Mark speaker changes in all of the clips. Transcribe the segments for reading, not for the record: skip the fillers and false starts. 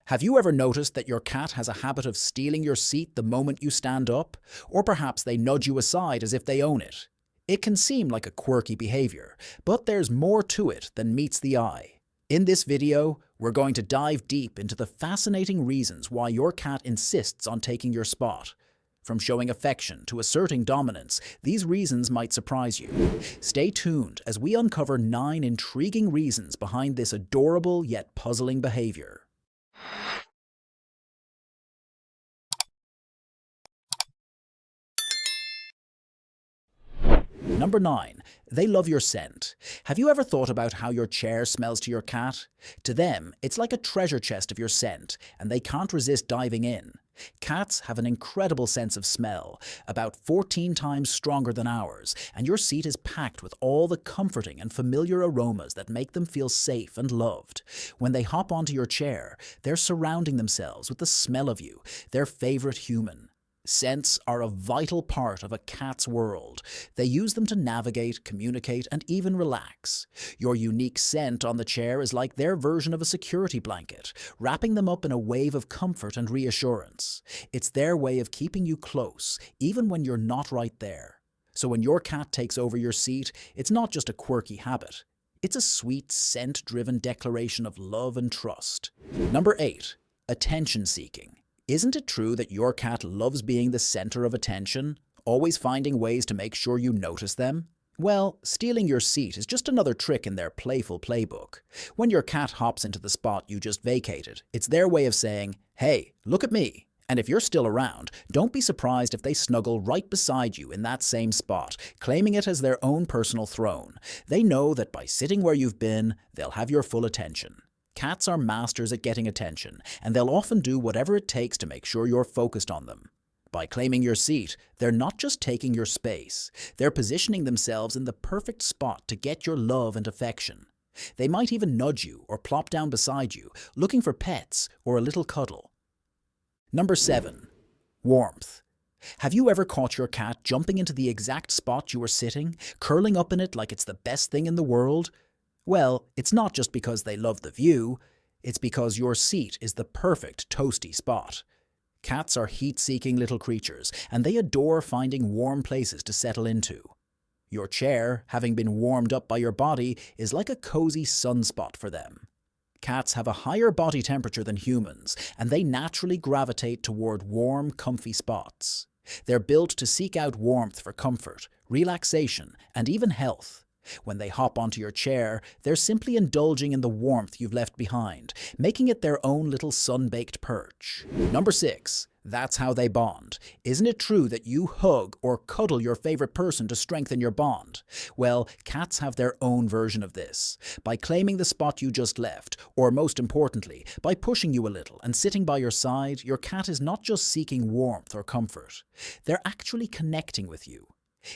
Speaker 1: Have you ever noticed that your cat has a habit of stealing your seat the moment you stand up? Or perhaps they nudge you aside as if they own it? It can seem like a quirky behavior, but there's more to it than meets the eye. In this video, we're going to dive deep into the fascinating reasons why your cat insists on taking your spot. From showing affection to asserting dominance, these reasons might surprise you. Stay tuned as we uncover 9 intriguing reasons behind this adorable yet puzzling behavior. Number 9. They love your scent. Have you ever thought about how your chair smells to your cat? To them, it's like a treasure chest of your scent, and they can't resist diving in. Cats have an incredible sense of smell, about 14 times stronger than ours, and your seat is packed with all the comforting and familiar aromas that make them feel safe and loved. When they hop onto your chair, they're surrounding themselves with the smell of you, their favorite human. Scents are a vital part of a cat's world. They use them to navigate, communicate, and even relax. Your unique scent on the chair is like their version of a security blanket, wrapping them up in a wave of comfort and reassurance. It's their way of keeping you close, even when you're not right there. So when your cat takes over your seat, it's not just a quirky habit. It's a sweet, scent-driven declaration of love and trust. Number 8. Attention-seeking. Isn't it true that your cat loves being the center of attention, always finding ways to make sure you notice them? Well, stealing your seat is just another trick in their playful playbook. When your cat hops into the spot you just vacated, it's their way of saying, "Hey, look at me." And if you're still around, don't be surprised if they snuggle right beside you in that same spot, claiming it as their own personal throne. They know that by sitting where you've been, they'll have your full attention. Cats are masters at getting attention, and they'll often do whatever it takes to make sure you're focused on them. By claiming your seat, they're not just taking your space, they're positioning themselves in the perfect spot to get your love and affection. They might even nudge you or plop down beside you, looking for pets or a little cuddle. Number 7. Warmth. Have you ever caught your cat jumping into the exact spot you were sitting, curling up in it like it's the best thing in the world? Well, it's not just because they love the view, it's because your seat is the perfect toasty spot. Cats are heat-seeking little creatures, and they adore finding warm places to settle into. Your chair, having been warmed up by your body, is like a cozy sunspot for them. Cats have a higher body temperature than humans, and they naturally gravitate toward warm, comfy spots. They're built to seek out warmth for comfort, relaxation, and even health. When they hop onto your chair, they're simply indulging in the warmth you've left behind, making it their own little sun-baked perch. Number 6. That's how they bond. Isn't it true that you hug or cuddle your favorite person to strengthen your bond? Well, cats have their own version of this. By claiming the spot you just left, or most importantly, by pushing you a little and sitting by your side, your cat is not just seeking warmth or comfort. They're actually connecting with you.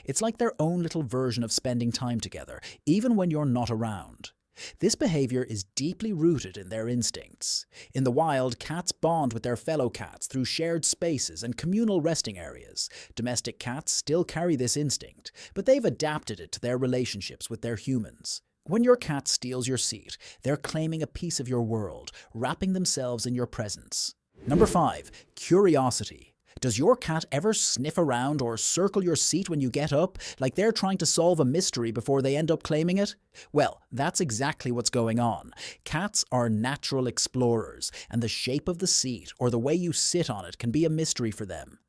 Speaker 1: It's like their own little version of spending time together, even when you're not around. This behavior is deeply rooted in their instincts. In the wild, cats bond with their fellow cats through shared spaces and communal resting areas. Domestic cats still carry this instinct, but they've adapted it to their relationships with their humans. When your cat steals your seat, they're claiming a piece of your world, wrapping themselves in your presence. Number 5. Curiosity. Does your cat ever sniff around or circle your seat when you get up, like they're trying to solve a mystery before they end up claiming it? Well, that's exactly what's going on. Cats are natural explorers, and the shape of the seat or the way you sit on it can be a mystery for them.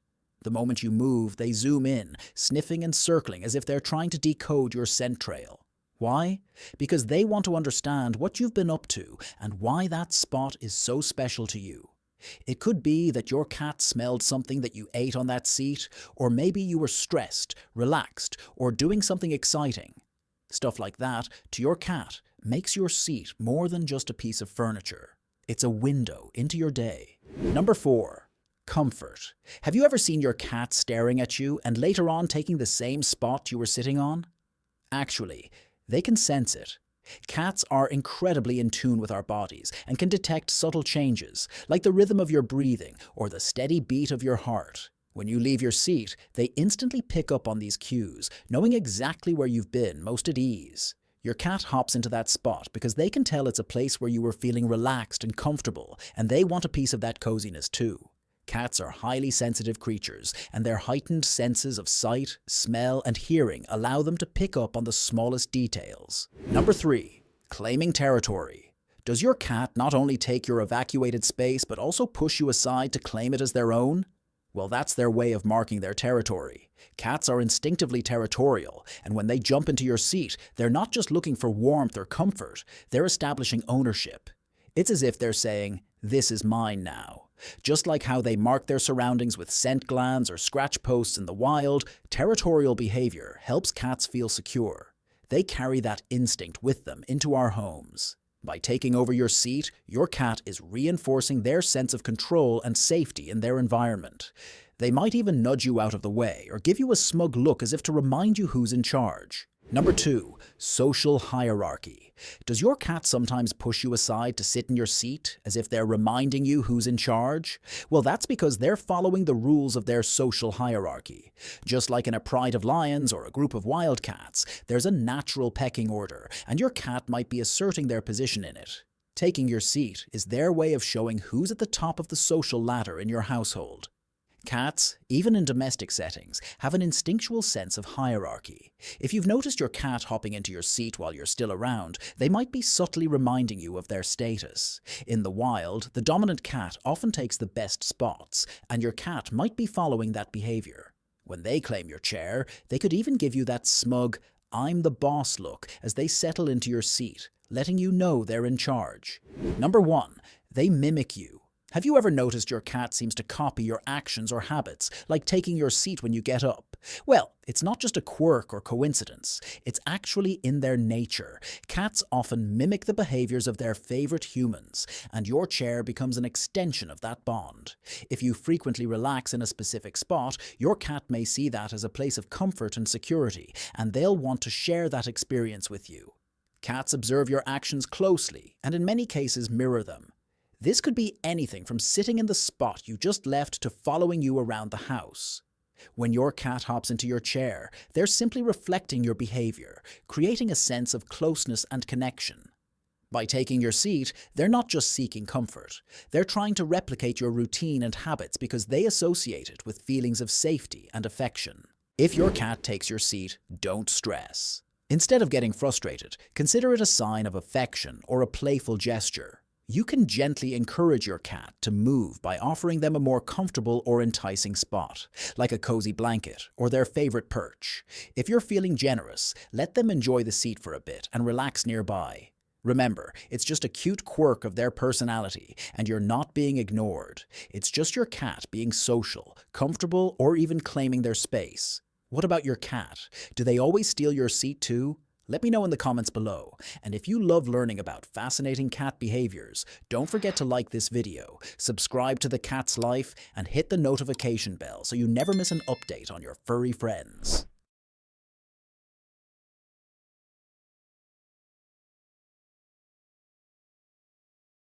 Speaker 1: The moment you move, they zoom in, sniffing and circling as if they're trying to decode your scent trail. Why? Because they want to understand what you've been up to and why that spot is so special to you. It could be that your cat smelled something that you ate on that seat, or maybe you were stressed, relaxed, or doing something exciting. Stuff like that, to your cat, makes your seat more than just a piece of furniture. It's a window into your day. Number 4. Comfort. Have you ever seen your cat staring at you and later on taking the same spot you were sitting on? Actually, they can sense it. Cats are incredibly in tune with our bodies and can detect subtle changes, like the rhythm of your breathing or the steady beat of your heart. When you leave your seat, they instantly pick up on these cues, knowing exactly where you've been most at ease. Your cat hops into that spot because they can tell it's a place where you were feeling relaxed and comfortable, and they want a piece of that coziness too. Cats are highly sensitive creatures, and their heightened senses of sight, smell, and hearing allow them to pick up on the smallest details. Number 3. Claiming territory. Does your cat not only take your evacuated space but also push you aside to claim it as their own? Well, that's their way of marking their territory. Cats are instinctively territorial, and when they jump into your seat, they're not just looking for warmth or comfort, they're establishing ownership. It's as if they're saying, "This is mine now." Just like how they mark their surroundings with scent glands or scratch posts in the wild, territorial behavior helps cats feel secure. They carry that instinct with them into our homes. By taking over your seat, your cat is reinforcing their sense of control and safety in their environment. They might even nudge you out of the way or give you a smug look as if to remind you who's in charge. Number 2. Social hierarchy. Does your cat sometimes push you aside to sit in your seat as if they're reminding you who's in charge? Well, that's because they're following the rules of their social hierarchy. Just like in a pride of lions or a group of wild cats, there's a natural pecking order, and your cat might be asserting their position in it. Taking your seat is their way of showing who's at the top of the social ladder in your household. Cats, even in domestic settings, have an instinctual sense of hierarchy. If you've noticed your cat hopping into your seat while you're still around, they might be subtly reminding you of their status. In the wild, the dominant cat often takes the best spots, and your cat might be following that behavior. When they claim your chair, they could even give you that smug, "I'm the boss" look as they settle into your seat, letting you know they're in charge. Number 1. They mimic you. Have you ever noticed your cat seems to copy your actions or habits, like taking your seat when you get up? Well, it's not just a quirk or coincidence. It's actually in their nature. Cats often mimic the behaviors of their favorite humans, and your chair becomes an extension of that bond. If you frequently relax in a specific spot, your cat may see that as a place of comfort and security, and they'll want to share that experience with you. Cats observe your actions closely, and in many cases mirror them. This could be anything from sitting in the spot you just left to following you around the house. When your cat hops into your chair, they're simply reflecting your behavior, creating a sense of closeness and connection. By taking your seat, they're not just seeking comfort. They're trying to replicate your routine and habits because they associate it with feelings of safety and affection. If your cat takes your seat, don't stress. Instead of getting frustrated, consider it a sign of affection or a playful gesture. You can gently encourage your cat to move by offering them a more comfortable or enticing spot, like a cozy blanket or their favorite perch. If you're feeling generous, let them enjoy the seat for a bit and relax nearby. Remember, it's just a cute quirk of their personality, and you're not being ignored. It's just your cat being social, comfortable, or even claiming their space. What about your cat? Do they always steal your seat too? Let me know in the comments below, and if you love learning about fascinating cat behaviors, don't forget to like this video, subscribe to The Cat's Life, and hit the notification bell so you never miss an update on your furry friends.